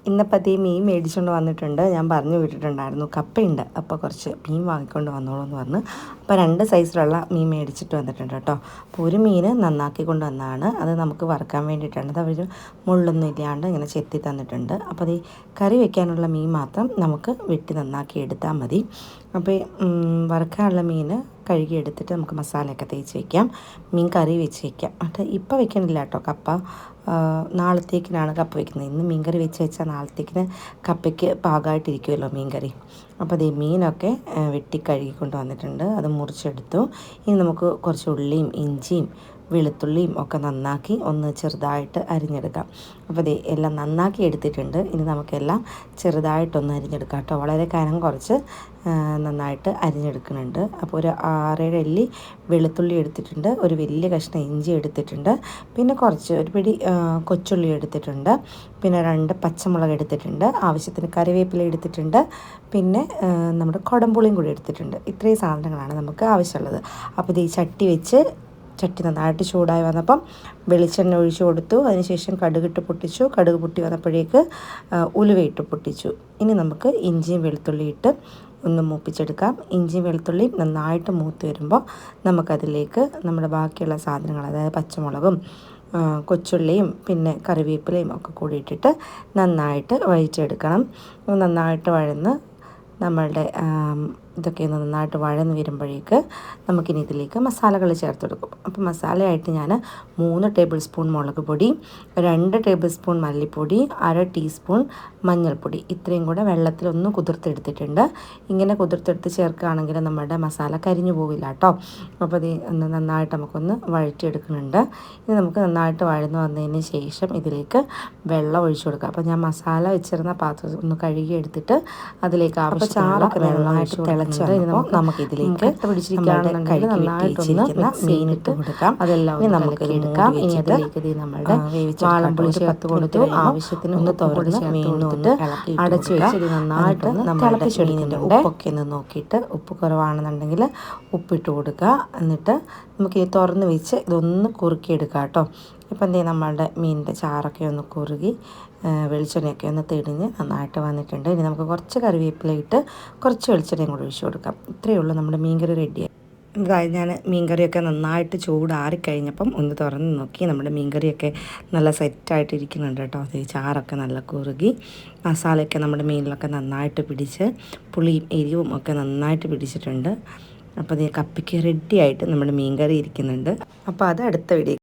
ഇന്നിപ്പോൾ അതേ മീൻ മേടിച്ചുകൊണ്ട് വന്നിട്ടുണ്ട്. ഞാൻ പറഞ്ഞു വിട്ടിട്ടുണ്ടായിരുന്നു കപ്പയുണ്ട്, അപ്പോൾ കുറച്ച് മീൻ വാങ്ങിക്കൊണ്ട് വന്നോളൂ എന്ന് പറഞ്ഞ്. അപ്പോൾ 2 സൈസിലുള്ള മീൻ മേടിച്ചിട്ട് വന്നിട്ടുണ്ട് കേട്ടോ. അപ്പോൾ ഒരു മീൻ നന്നാക്കി കൊണ്ട് വന്നതാണ്, അത് നമുക്ക് വറുക്കാൻ വേണ്ടിയിട്ടാണ്. അത് അവർ മുള്ളൊന്നും ഇല്ലാണ്ട് ഇങ്ങനെ ചെത്തി തന്നിട്ടുണ്ട്. അപ്പോൾ അത് കറി വെക്കാനുള്ള മീൻ മാത്രം നമുക്ക് വെട്ടി നന്നാക്കി എടുത്താൽ മതി. അപ്പോൾ വറുക്കാനുള്ള മീൻ കഴുകി എടുത്തിട്ട് നമുക്ക് മസാലയൊക്കെ തേച്ച് വയ്ക്കാം, മീൻ കറി വെച്ച് വയ്ക്കാം. എന്നിട്ട് ഇപ്പോൾ വെക്കണില്ല കേട്ടോ, കപ്പ നാളത്തേക്കിനാണ് കപ്പ വയ്ക്കുന്നത്. ഇന്ന് മീൻ കറി വെച്ച് വെച്ചാൽ നാളത്തേക്കിന് കപ്പയ്ക്ക് പാകമായിട്ടിരിക്കുമല്ലോ മീൻ കറി. അപ്പോൾ അതേ മീനൊക്കെ വെട്ടി കഴുകിക്കൊണ്ട് വന്നിട്ടുണ്ട്, അത് മുറിച്ചെടുത്തു. ഇനി നമുക്ക് കുറച്ച് ഉള്ളിയും ഇഞ്ചിയും വെളുത്തുള്ളിയും ഒക്കെ നന്നാക്കി ഒന്ന് ചെറുതായിട്ട് അരിഞ്ഞെടുക്കാം. അപ്പോൾ അതേ എല്ലാം നന്നാക്കി എടുത്തിട്ടുണ്ട്. ഇനി നമുക്കെല്ലാം ചെറുതായിട്ടൊന്ന് അരിഞ്ഞെടുക്കാം കേട്ടോ. വളരെ കനം കുറച്ച് നന്നായിട്ട് അരിഞ്ഞെടുക്കുന്നുണ്ട്. അപ്പോൾ ഒരു 6-7 അല്ലി വെളുത്തുള്ളി എടുത്തിട്ടുണ്ട്, ഒരു വലിയ കഷ്ണം ഇഞ്ചി എടുത്തിട്ടുണ്ട്, പിന്നെ ഒരു പിടി കൊച്ചുള്ളി എടുത്തിട്ടുണ്ട്, പിന്നെ 2 പച്ചമുളക് എടുത്തിട്ടുണ്ട്, ആവശ്യത്തിന് കറിവേപ്പില എടുത്തിട്ടുണ്ട്, പിന്നെ നമ്മുടെ കുടംപുളിയും കൂടി എടുത്തിട്ടുണ്ട്. ഇത്രയും സാധനങ്ങളാണ് നമുക്ക് ആവശ്യമുള്ളത്. അപ്പോൾ ഈ ചട്ടി നന്നായിട്ട് ചൂടായി വന്നപ്പം വെളിച്ചെണ്ണ ഒഴിച്ച് കൊടുത്തു. അതിനുശേഷം കടുകിട്ട് പൊട്ടിച്ചു. കടുക് പൊട്ടി വന്നപ്പോഴേക്ക് ഉലുവയിട്ട് പൊട്ടിച്ചു. ഇനി നമുക്ക് ഇഞ്ചിയും വെളുത്തുള്ളി ഇട്ട് ഒന്ന് മൂപ്പിച്ചെടുക്കാം. ഇഞ്ചിയും വെളുത്തുള്ളിയും നന്നായിട്ട് മൂത്ത് വരുമ്പോൾ നമുക്കതിലേക്ക് നമ്മുടെ ബാക്കിയുള്ള സാധനങ്ങൾ, അതായത് പച്ചമുളകും കൊച്ചുള്ളിയും പിന്നെ കറിവേപ്പിലയും ഒക്കെ കൂടി ഇട്ടിട്ട് നന്നായിട്ട് വഴറ്റിയെടുക്കണം. നന്നായിട്ട് വഴന്ന് നമ്മളുടെ ഇതൊക്കെ നന്നായിട്ട് വഴന്ന് വരുമ്പോഴേക്ക് നമുക്കിനി ഇതിലേക്ക് മസാലകൾ ചേർത്ത് കൊടുക്കും. അപ്പോൾ മസാലയായിട്ട് ഞാൻ 3 ടേബിൾ സ്പൂൺ മുളക് പൊടി, 2 ടേബിൾ സ്പൂൺ മല്ലിപ്പൊടി, 1/2 ടീസ്പൂൺ മഞ്ഞൾപ്പൊടി, ഇത്രയും കൂടെ വെള്ളത്തിലൊന്ന് കുതിർത്തെടുത്തിട്ടുണ്ട്. ഇങ്ങനെ കുതിർത്തെടുത്ത് ചേർക്കുകയാണെങ്കിൽ നമ്മുടെ മസാല കരിഞ്ഞു പോവില്ല കേട്ടോ. അപ്പോൾ ഇത് നന്നായിട്ട് നമുക്കൊന്ന് വഴറ്റിയെടുക്കുന്നുണ്ട്. ഇനി നമുക്ക് നന്നായിട്ട് വഴന്ന് വന്നതിന് ശേഷം ഇതിലേക്ക് വെള്ളം ഒഴിച്ചു കൊടുക്കുക. അപ്പോൾ ഞാൻ മസാല വെച്ചിരുന്ന പാത്രം ഒന്ന് കഴുകി എടുത്തിട്ട് അതിലേക്ക് ചാറൊക്കെ നന്നായിട്ട് നമുക്കിതിലേക്ക് മീനിട്ട് കൊടുക്കാം. അതെല്ലാം നമുക്ക് എടുക്കാം. ഇനി അതിലേക്ക് നമ്മുടെ വാളംപുളി ചേർത്ത് കൊടുത്തു. ആവശ്യത്തിന് ഒന്ന് തുറന്ന് മീനൊന്ന് അടച്ചു വെച്ച് ഇത് നന്നായിട്ട് നമ്മുടെ മീനിൻ്റെ ഉപ്പൊക്കെ ഒന്ന് നോക്കിയിട്ട് ഉപ്പ് കുറവാണെന്നുണ്ടെങ്കിൽ ഉപ്പിട്ട് കൊടുക്കുക. എന്നിട്ട് നമുക്കിത് തുറന്ന് വെച്ച് ഇതൊന്ന് കുറുക്കിയെടുക്കാം കേട്ടോ. ഇപ്പം എന്തേ നമ്മളുടെ മീനിൻ്റെ ചാറൊക്കെ ഒന്ന് കുറുകി വെളിച്ചെണ്ണയൊക്കെ ഒന്ന് തെളിഞ്ഞ് നന്നായിട്ട് വന്നിട്ടുണ്ട്. ഇനി നമുക്ക് കുറച്ച് കറിവേപ്പില ഇട്ട് കുറച്ച് വെളിച്ചെണ്ണയും കൂടി ഒഴിച്ച് കൊടുക്കാം. ഇത്രയേ ഉള്ളൂ, നമ്മുടെ മീൻകറി റെഡിയായി. അതായത് ഞാൻ മീൻകറിയൊക്കെ നന്നായിട്ട് ചൂടാറിക്കഴിഞ്ഞപ്പം ഒന്ന് തുറന്ന് നോക്കി, നമ്മുടെ മീൻകറിയൊക്കെ നല്ല സെറ്റായിട്ടിരിക്കുന്നുണ്ട് കേട്ടോ. അത് ചാറൊക്കെ നല്ല കുറുകി മസാലയൊക്കെ നമ്മുടെ മീനിലൊക്കെ നന്നായിട്ട് പിടിച്ച് പുളിയും എരിവും ഒക്കെ നന്നായിട്ട് പിടിച്ചിട്ടുണ്ട്. അപ്പോൾ അത് കപ്പയ്ക്ക് റെഡിയായിട്ട് നമ്മുടെ മീൻകറി ഇരിക്കുന്നുണ്ട്. അപ്പോൾ അത് അടുത്ത വീഡിയോ